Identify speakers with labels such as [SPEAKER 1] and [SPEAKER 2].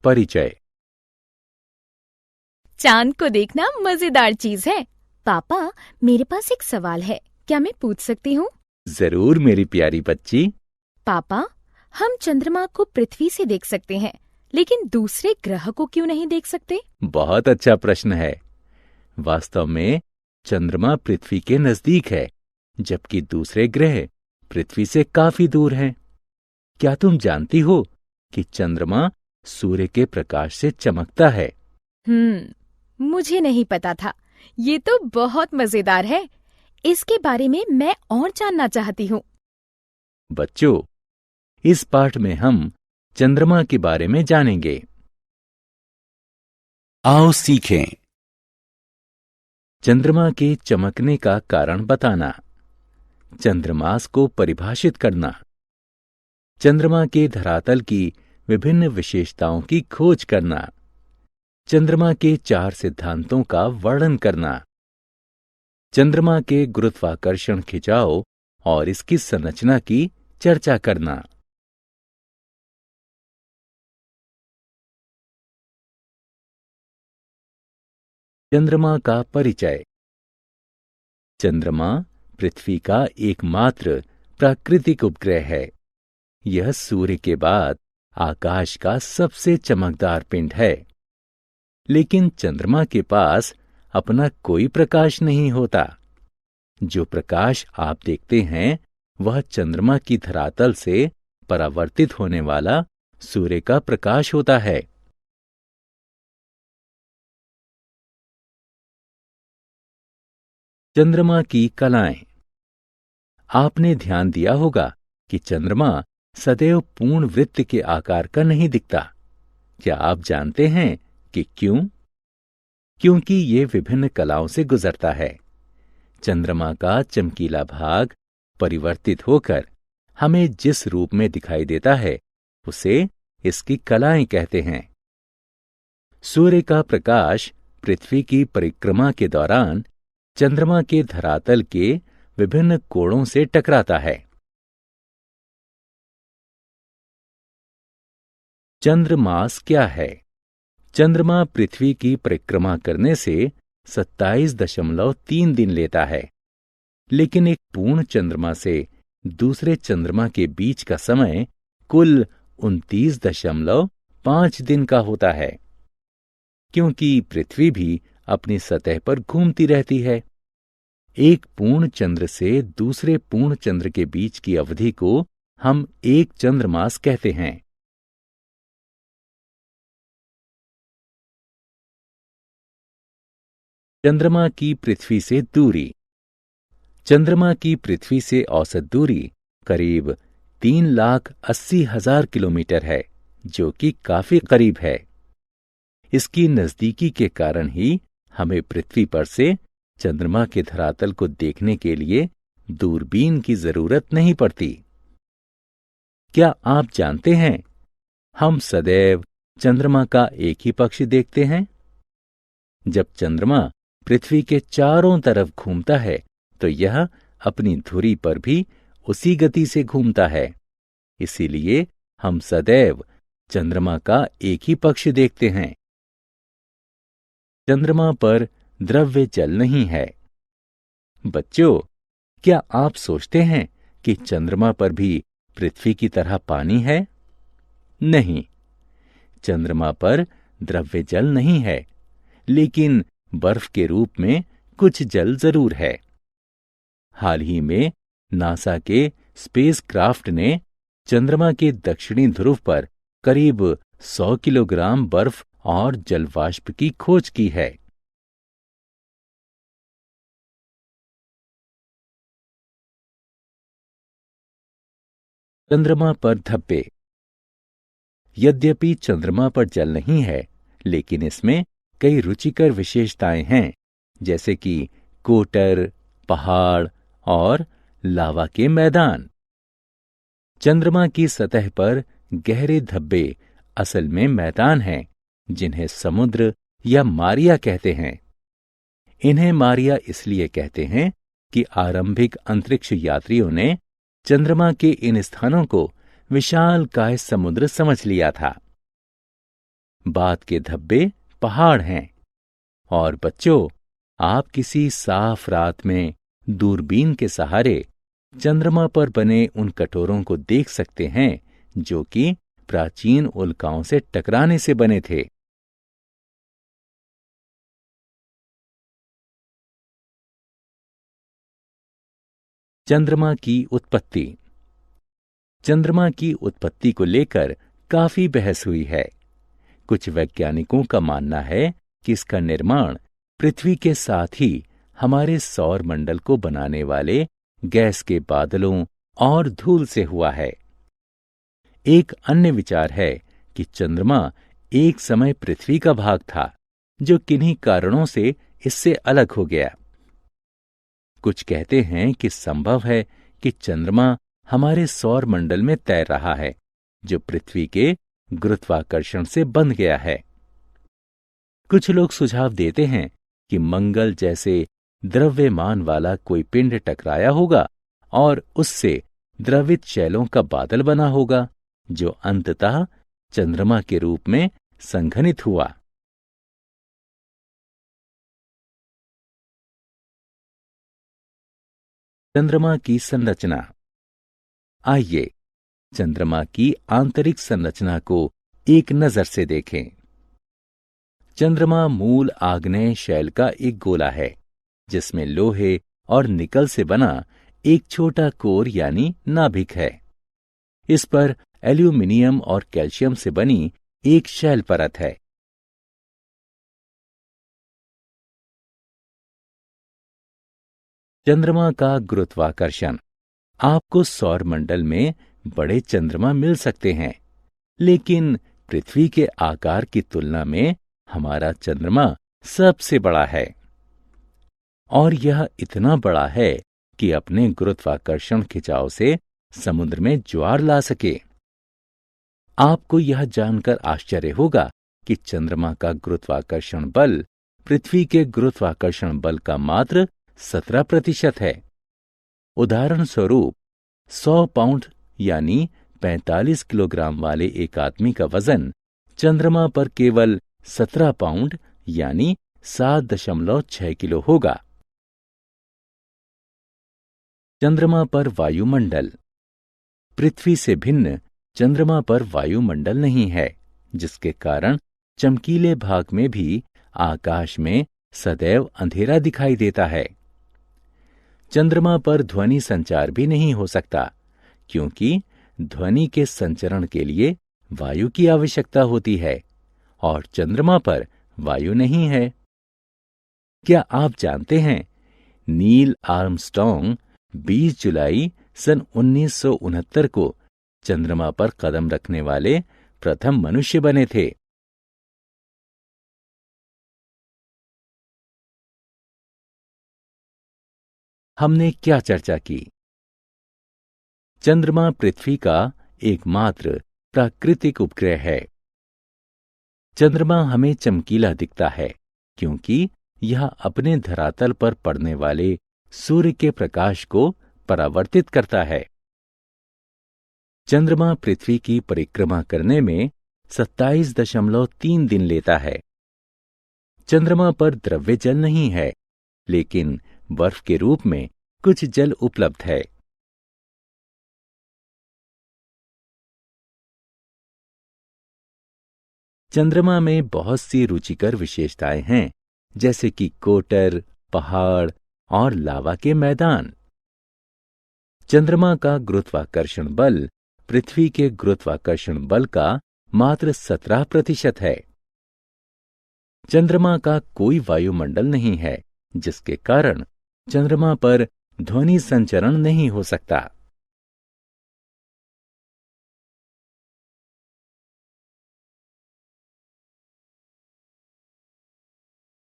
[SPEAKER 1] परिचय।
[SPEAKER 2] चांद को देखना मजेदार चीज है। पापा, मेरे पास एक सवाल है, क्या मैं पूछ सकती हूँ?
[SPEAKER 1] जरूर मेरी प्यारी बच्ची।
[SPEAKER 2] पापा, हम चंद्रमा को पृथ्वी से देख सकते हैं, लेकिन दूसरे ग्रह को क्यों नहीं देख सकते?
[SPEAKER 1] बहुत अच्छा प्रश्न है। वास्तव में चंद्रमा पृथ्वी के नजदीक है, जबकि दूसरे ग्रह पृथ्वी से काफी दूर हैं। क्या तुम जानती हो कि चंद्रमा सूर्य के प्रकाश से चमकता है?
[SPEAKER 2] मुझे नहीं पता था। ये तो बहुत मजेदार है। इसके बारे में मैं और जानना चाहती हूँ।
[SPEAKER 1] बच्चों, इस पाठ में हम चंद्रमा के बारे में जानेंगे। आओ सीखें। चंद्रमा के चमकने का कारण बताना, चंद्रमास को परिभाषित करना, चंद्रमा के धरातल की विभिन्न विशेषताओं की खोज करना, चंद्रमा के 4 सिद्धांतों का वर्णन करना, चंद्रमा के गुरुत्वाकर्षण खिंचाव और इसकी संरचना की चर्चा करना। चंद्रमा का परिचय। चंद्रमा पृथ्वी का एकमात्र प्राकृतिक उपग्रह है। यह सूर्य के बाद आकाश का सबसे चमकदार पिंड है। लेकिन चंद्रमा के पास अपना कोई प्रकाश नहीं होता। जो प्रकाश आप देखते हैं वह चंद्रमा की धरातल से परावर्तित होने वाला सूर्य का प्रकाश होता है। चंद्रमा की कलाएं। आपने ध्यान दिया होगा कि चंद्रमा सदैव पूर्ण वृत्त के आकार का नहीं दिखता। क्या आप जानते हैं कि क्यों? क्योंकि ये विभिन्न कलाओं से गुजरता है। चंद्रमा का चमकीला भाग परिवर्तित होकर हमें जिस रूप में दिखाई देता है उसे इसकी कलाएं कहते हैं। सूर्य का प्रकाश पृथ्वी की परिक्रमा के दौरान चंद्रमा के धरातल के विभिन्न कोणों से टकराता है। चंद्रमास क्या है? चंद्रमा पृथ्वी की परिक्रमा करने से 27.3 दिन लेता है, लेकिन एक पूर्ण चंद्रमा से दूसरे चंद्रमा के बीच का समय कुल 29.5 दिन का होता है। क्योंकि पृथ्वी भी अपनी सतह पर घूमती रहती है, एक पूर्ण चंद्र से दूसरे पूर्ण चंद्र के बीच की अवधि को हम एक चंद्रमास कहते हैं। चंद्रमा की पृथ्वी से दूरी। चंद्रमा की पृथ्वी से औसत दूरी करीब 3,80,000 किलोमीटर है, जो कि काफी करीब है। इसकी नजदीकी के कारण ही हमें पृथ्वी पर से चंद्रमा के धरातल को देखने के लिए दूरबीन की जरूरत नहीं पड़ती। क्या आप जानते हैं, हम सदैव चंद्रमा का एक ही पक्ष देखते हैं। जब चंद्रमा पृथ्वी के चारों तरफ घूमता है तो यह अपनी धुरी पर भी उसी गति से घूमता है। इसीलिए हम सदैव चंद्रमा का एक ही पक्ष देखते हैं। चंद्रमा पर द्रव्य जल नहीं है। बच्चों, क्या आप सोचते हैं कि चंद्रमा पर भी पृथ्वी की तरह पानी है? नहीं, चंद्रमा पर द्रव्य जल नहीं है, लेकिन बर्फ के रूप में कुछ जल जरूर है। हाल ही में नासा के स्पेसक्राफ्ट ने चंद्रमा के दक्षिणी ध्रुव पर करीब 100 किलोग्राम बर्फ और जलवाष्प की खोज की है। चंद्रमा पर धब्बे। यद्यपि चंद्रमा पर जल नहीं है, लेकिन इसमें कई रुचिकर विशेषताएं हैं, जैसे कि कोटर, पहाड़ और लावा के मैदान। चंद्रमा की सतह पर गहरे धब्बे असल में मैदान हैं, जिन्हें समुद्र या मारिया कहते हैं। इन्हें मारिया इसलिए कहते हैं कि आरंभिक अंतरिक्ष यात्रियों ने चंद्रमा के इन स्थानों को विशालकाय समुद्र समझ लिया था। बात के धब्बे पहाड़ हैं। और बच्चों, आप किसी साफ रात में दूरबीन के सहारे चंद्रमा पर बने उन कटोरों को देख सकते हैं जो कि प्राचीन उल्काओं से टकराने से बने थे। चंद्रमा की उत्पत्ति। चंद्रमा की उत्पत्ति को लेकर काफी बहस हुई है। कुछ वैज्ञानिकों का मानना है कि इसका निर्माण पृथ्वी के साथ ही हमारे सौर मंडल को बनाने वाले गैस के बादलों और धूल से हुआ है। एक अन्य विचार है कि चंद्रमा एक समय पृथ्वी का भाग था जो किन्हीं कारणों से इससे अलग हो गया। कुछ कहते हैं कि संभव है कि चंद्रमा हमारे सौर मंडल में तैर रहा है जो पृथ्वी के गुरुत्वाकर्षण से बंध गया है। कुछ लोग सुझाव देते हैं कि मंगल जैसे द्रव्यमान वाला कोई पिंड टकराया होगा और उससे द्रवित शैलों का बादल बना होगा जो अंततः चंद्रमा के रूप में संघनित हुआ। चंद्रमा की संरचना। आइए चंद्रमा की आंतरिक संरचना को एक नजर से देखें। चंद्रमा मूल आग्नेय शैल का एक गोला है जिसमें लोहे और निकल से बना एक छोटा कोर यानी नाभिक है। इस पर एल्यूमिनियम और कैल्शियम से बनी एक शैल परत है। चंद्रमा का गुरुत्वाकर्षण। आपको सौर मंडल में बड़े चंद्रमा मिल सकते हैं, लेकिन पृथ्वी के आकार की तुलना में हमारा चंद्रमा सबसे बड़ा है। और यह इतना बड़ा है कि अपने गुरुत्वाकर्षण खिंचाव से समुद्र में ज्वार ला सके। आपको यह जानकर आश्चर्य होगा कि चंद्रमा का गुरुत्वाकर्षण बल पृथ्वी के गुरुत्वाकर्षण बल का मात्र 17% है। उदाहरण स्वरूप 100 पाउंड यानी 45 किलोग्राम वाले एक आदमी का वजन चंद्रमा पर केवल 17 पाउंड यानी 7.6 किलो होगा। चंद्रमा पर वायुमंडल। पृथ्वी से भिन्न चंद्रमा पर वायुमंडल नहीं है, जिसके कारण चमकीले भाग में भी आकाश में सदैव अंधेरा दिखाई देता है। चंद्रमा पर ध्वनि संचार भी नहीं हो सकता, क्योंकि ध्वनि के संचरण के लिए वायु की आवश्यकता होती है और चंद्रमा पर वायु नहीं है। क्या आप जानते हैं, नील आर्मस्ट्रॉन्ग 20 जुलाई सन 1969 को चंद्रमा पर कदम रखने वाले प्रथम मनुष्य बने थे। हमने क्या चर्चा की? चंद्रमा पृथ्वी का एकमात्र प्राकृतिक उपग्रह है। चंद्रमा हमें चमकीला दिखता है क्योंकि यह अपने धरातल पर पड़ने वाले सूर्य के प्रकाश को परावर्तित करता है। चंद्रमा पृथ्वी की परिक्रमा करने में 27.3 दिन लेता है। चंद्रमा पर द्रव्य जल नहीं है, लेकिन बर्फ के रूप में कुछ जल उपलब्ध है। चंद्रमा में बहुत सी रुचिकर विशेषताएं हैं, जैसे कि कोटर, पहाड़ और लावा के मैदान। चंद्रमा का गुरुत्वाकर्षण बल पृथ्वी के गुरुत्वाकर्षण बल का मात्र 17% है। चंद्रमा का कोई वायुमंडल नहीं है, जिसके कारण चंद्रमा पर ध्वनि संचरण नहीं हो सकता।